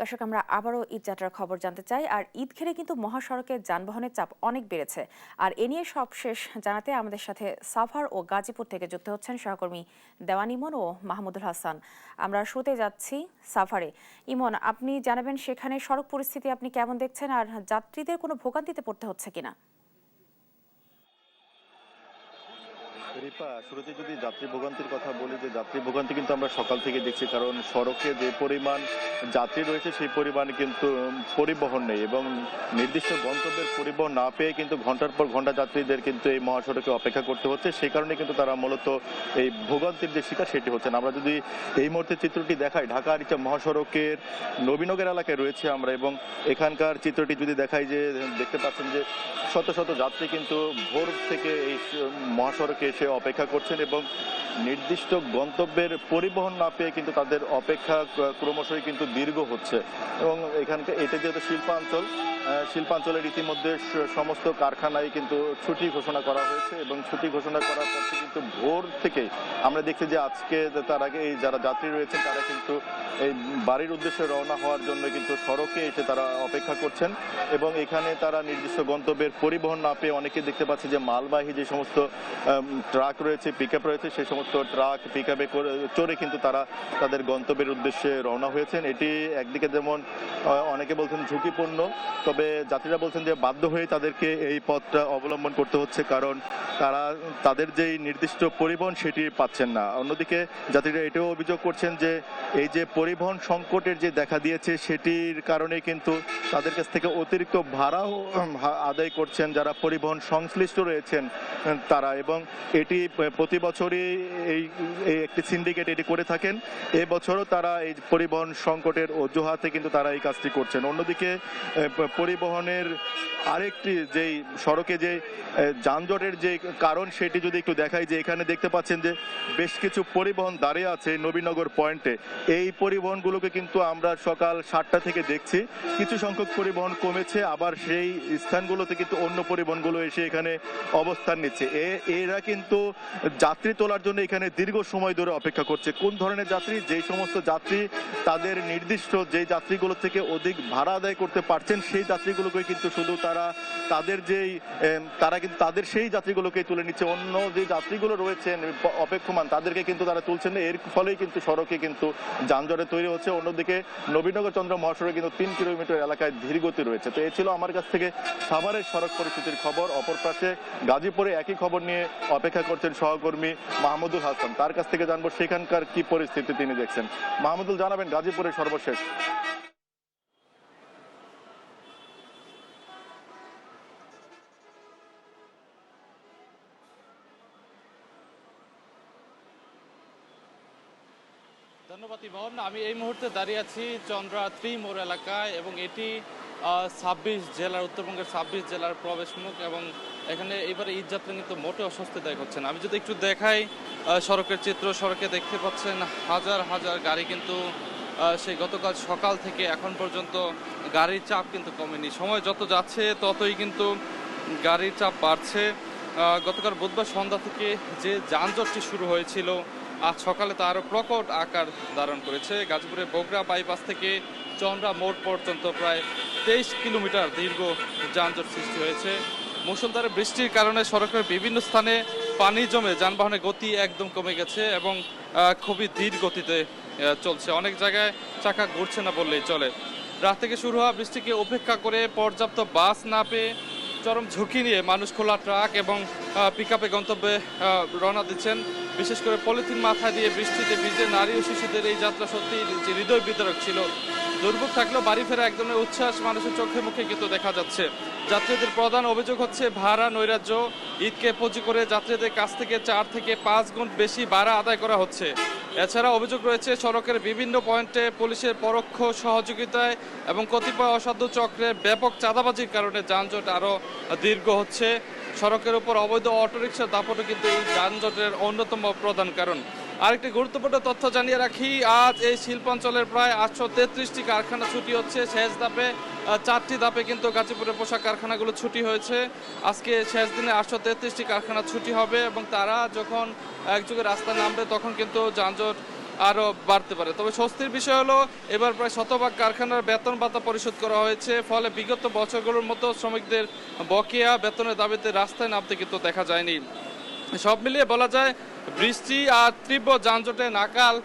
দর্শক, আমরা আবারও ঈদ যাত্রার খবর জানতে চাই। আর ঈদ ঘিরে কিন্তু মহাসড়কে যানবাহনের চাপ অনেক বেড়েছে। আর এ নিয়ে সবশেষ জানাতে আমাদের সাথে সাভার ও গাজীপুর থেকে যুক্ত হচ্ছেন সহকর্মী দেওয়ান ইমন ও মাহমুদুল হাসান। আমরা শুরুতে যাচ্ছি সাভারে। ইমন, আপনি জানাবেন সেখানে সড়ক পরিস্থিতি আপনি কেমন দেখছেন, আর যাত্রীদের কোনো ভোগান্তিতে পড়তে হচ্ছে কিনা? রিপা, শুরুতে যদি যাত্রী ভোগান্তির কথা বলি, যে যাত্রী ভোগান্তি কিন্তু আমরা সকাল থেকে দেখছি, কারণ সড়কে যে পরিমাণ যাত্রী রয়েছে সেই পরিমাণ কিন্তু পরিবহন নেই, এবং নির্দিষ্ট গন্তব্যের পরিবহন না পেয়ে কিন্তু ঘন্টার পর ঘন্টা যাত্রীদের কিন্তু এই মহাসড়কে অপেক্ষা করতে হচ্ছে। সেই কারণে কিন্তু তারা মূলত এই ভোগান্তির যে শিকার সেটি হচ্ছেন। আমরা যদি এই মুহূর্তে চিত্রটি দেখাই, ঢাকা আরিচা মহাসড়কের নবীনগর এলাকায় রয়েছে আমরা, এবং এখানকার চিত্রটি যদি দেখাই, যে দেখতে পাচ্ছেন যে শত শত যাত্রী কিন্তু ভোর থেকে এই মহাসড়কে এসে অপেক্ষা করছেন, এবং নির্দিষ্ট গন্তব্যের পরিবহন না পেয়ে কিন্তু তাদের অপেক্ষা ক্রমশই কিন্তু দীর্ঘ হচ্ছে। এবং এখানকার এটা যেহেতু শিল্পাঞ্চল, শিল্পাঞ্চলের ইতিমধ্যে সমস্ত কারখানায় কিন্তু ছুটি ঘোষণা করা হয়েছে, এবং ছুটি ঘোষণা করার পর কিন্তু ভোর থেকেই আমরা দেখছি যে আজকে তার আগে এই যারা যাত্রী রয়েছেন তারা কিন্তু এই বাড়ির উদ্দেশ্যে রওনা হওয়ার জন্য কিন্তু সড়কে এসে তারা অপেক্ষা করছেন, এবং এখানে তারা নির্দিষ্ট গন্তব্যের পরিবহন না পেয়ে অনেকে দেখতে পাচ্ছে যে মালবাহী যে সমস্ত ট্রাক রয়েছে, পিকআপ রয়েছে, সেই সমস্ত ট্রাক পিকআপে চড়ে কিন্তু তারা তাদের গন্তব্যের উদ্দেশ্যে রওনা হয়েছেন। এটি একদিকে যেমন অনেকে বলছেন ঝুঁকিপূর্ণ, তবে যাত্রীরা বলছেন যে বাধ্য হয়ে তাদেরকে এই পথটা অবলম্বন করতে হচ্ছে, কারণ তারা তাদের যেই নির্দিষ্ট পরিবহন সেটি পাচ্ছেন না। অন্যদিকে যাত্রীরা এটাও অভিযোগ করছেন যে এই যে পরিবহন সংকটের যে দেখা দিয়েছে সেটির কারণে কিন্তু তাদের কাছ থেকে অতিরিক্ত ভাড়াও আদায় করছেন যারা পরিবহন সংশ্লিষ্ট রয়েছেন তারা, এবং এটি প্রতি বছরই এই একটি সিন্ডিকেট এটি করে থাকেন। এবছরও তারা এই পরিবহন সংকটের অজুহাতে কিন্তু তারা এই কাজটি করছেন। অন্যদিকে পরিবহনের আরেকটি যেই সড়কে যে যানজটের যে কারণ সেটি যদি একটু দেখাই, যে এখানে দেখতে পাচ্ছেন যে বেশ কিছু পরিবহন দাঁড়িয়ে আছে নবীনগর পয়েন্টে। এই পরিবহনগুলোকে কিন্তু আমরা সকাল 7টা থেকে দেখছি, কিছু সংখ্যক পরিবহন কমেছে, আবার সেই স্থানগুলোতে কিন্তু অন্য পরিবহনগুলো এসে এখানে অবস্থান নিচ্ছে। এরা কিন্তু যাত্রী তোলার জন্য এখানে দীর্ঘ সময় ধরে অপেক্ষা করছে। কোন ধরনের যাত্রী? যেই সমস্ত যাত্রী তাদের নির্দিষ্ট যেই যাত্রীগুলো থেকে অধিক ভাড়া আদায় করতে পারছেন সেই যাত্রীগুলোকে কিন্তু শুধু তারা কিন্তু তাদের সেই যাত্রীগুলোকেই তুলে নিচ্ছে। অন্য যে যাত্রীগুলো রয়েছেন অপেক্ষমান তাদেরকে কিন্তু তারা তুলছেন না। এর ফলেই কিন্তু সড়কে কিন্তু যানজটে তৈরি হচ্ছে। অন্যদিকে নবীনগর চন্দ্র মহাসড়কে কিন্তু 3 কিলোমিটার এলাকায় ধীরগতি রয়েছে। তো এ ছিল আমার কাছ থেকে সাভারের সড়ক পরিস্থিতির খবর। অপর পাশে গাজীপুরে একই খবর নিয়ে অপেক্ষা করছেন সহকর্মী মাহমুদুল হাসান, তার কাছ থেকে জানবো সেখানকার কি পরিস্থিতি তিনি দেখছেন। মাহমুদুল, জানাবেন গাজীপুরের সর্বশেষ। ধন্যবাদ ইমন। আমি এই মুহূর্তে দাঁড়িয়ে আছি চন্দ্রাত্রি মোড় এলাকায়, এবং এটি 26 জেলার, উত্তরবঙ্গের 26 জেলার প্রবেশ মুখ, এবং এখানে এবারে ঈদ যাত্রা কিন্তু মোটে অস্বস্তিদায়ক হচ্ছে না। আমি যদি একটু দেখাই সড়কের চিত্র, সড়কে দেখতে পাচ্ছেন হাজার হাজার গাড়ি কিন্তু সেই গতকাল সকাল থেকে এখন পর্যন্ত গাড়ির চাপ কিন্তু কমেনি। সময় যত যাচ্ছে ততই কিন্তু গাড়ির চাপ বাড়ছে। গতকাল বুধবার সন্ধ্যা থেকে যে যানজটটি শুরু হয়েছিল আজ সকালে তা আরও প্রকট আকার ধারণ করেছে। গাজীপুরের বগুড়া বাইপাস থেকে চন্দ্রা মোড় পর্যন্ত প্রায় 23 কিলোমিটার দীর্ঘ যানজট সৃষ্টি হয়েছে। মুষলধারে বৃষ্টির কারণে সড়কের বিভিন্ন স্থানে পানি জমে যানবাহনের গতি একদম কমে গেছে, এবং খুবই ধীর গতিতে চলছে। অনেক জায়গায় চাকা ঘুরছে না বললেই চলে। রাত থেকে শুরু হওয়া বৃষ্টিকে উপেক্ষা করে পর্যাপ্ত বাস না পেয়ে চরম ঝুঁকি নিয়ে মানুষ খোলা ট্রাক এবং পিকআপে গন্তব্যে রওনা দিচ্ছেন। বিশেষ করে পলিথিন মাথায় দিয়ে বৃষ্টিতে ভিজে নারী ও শিশুদের এই যাত্রা সত্যি হৃদয় বিদারক ছিল। দুর্ভোগ থাকলেও বাড়ি ফেরা এক ধরনের উচ্ছ্বাস মানুষের চোখে মুখে কিন্তু দেখা যাচ্ছে। যাত্রীদের প্রধান অভিযোগ হচ্ছে ভাড়া নৈরাজ্য। ঈদকে পুঁজি করে যাত্রীদের কাছ থেকে 4 থেকে 5 গুণ বেশি ভাড়া আদায় করা হচ্ছে। এছাড়া অভিযোগ রয়েছে সড়কের বিভিন্ন পয়েন্টে পুলিশের পরোক্ষ সহযোগিতায় এবং কতিপয় অসাধু চক্রের ব্যাপক চাঁদাবাজির কারণে যানজট আরও দীর্ঘ হচ্ছে। সড়কের উপর অবৈধ অটোরিকশার দাপটও কিন্তু এই যানজটের অন্যতম প্রধান কারণ। আরেকটি গুরুত্বপূর্ণ তথ্য জানিয়ে রাখি, আজ এই শিল্পাঞ্চলের প্রায় 833টি কারখানা ছুটি হচ্ছে। শেষ ধাপে 4টি ধাপে কিন্তু গাজীপুরের পোশাক কারখানাগুলো ছুটি হয়েছে। আজকে শেষ দিনে 833টি কারখানা ছুটি হবে, এবং তারা যখন একযোগে রাস্তায় নামবে তখন কিন্তু যানজট আরও বাড়তে পারে। তবে স্বস্তির বিষয় হলো এবার প্রায় শতভাগ কারখানার বেতন ভাতা পরিশোধ করা হয়েছে, ফলে বিগত বছরগুলোর মতো শ্রমিকদের বকেয়া বেতনের দাবিতে রাস্তায় নামতে কিন্তু দেখা যায়নি। সব মিলিয়ে বলা যায় বৃষ্টি আর তীব্র যানজটে নাকাল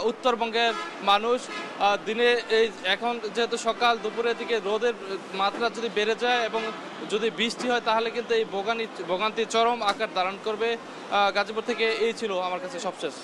উত্তরবঙ্গের মানুষ। দিনে এই এখন যেহেতু সকাল দুপুরের দিকে রোদের মাত্রা যদি বেড়ে যায় এবং যদি বৃষ্টি হয় তাহলে কিন্তু এই ভোগান্তি চরম আকার ধারণ করবে। গাজীপুর থেকে এই ছিল আমার কাছে সবশেষ।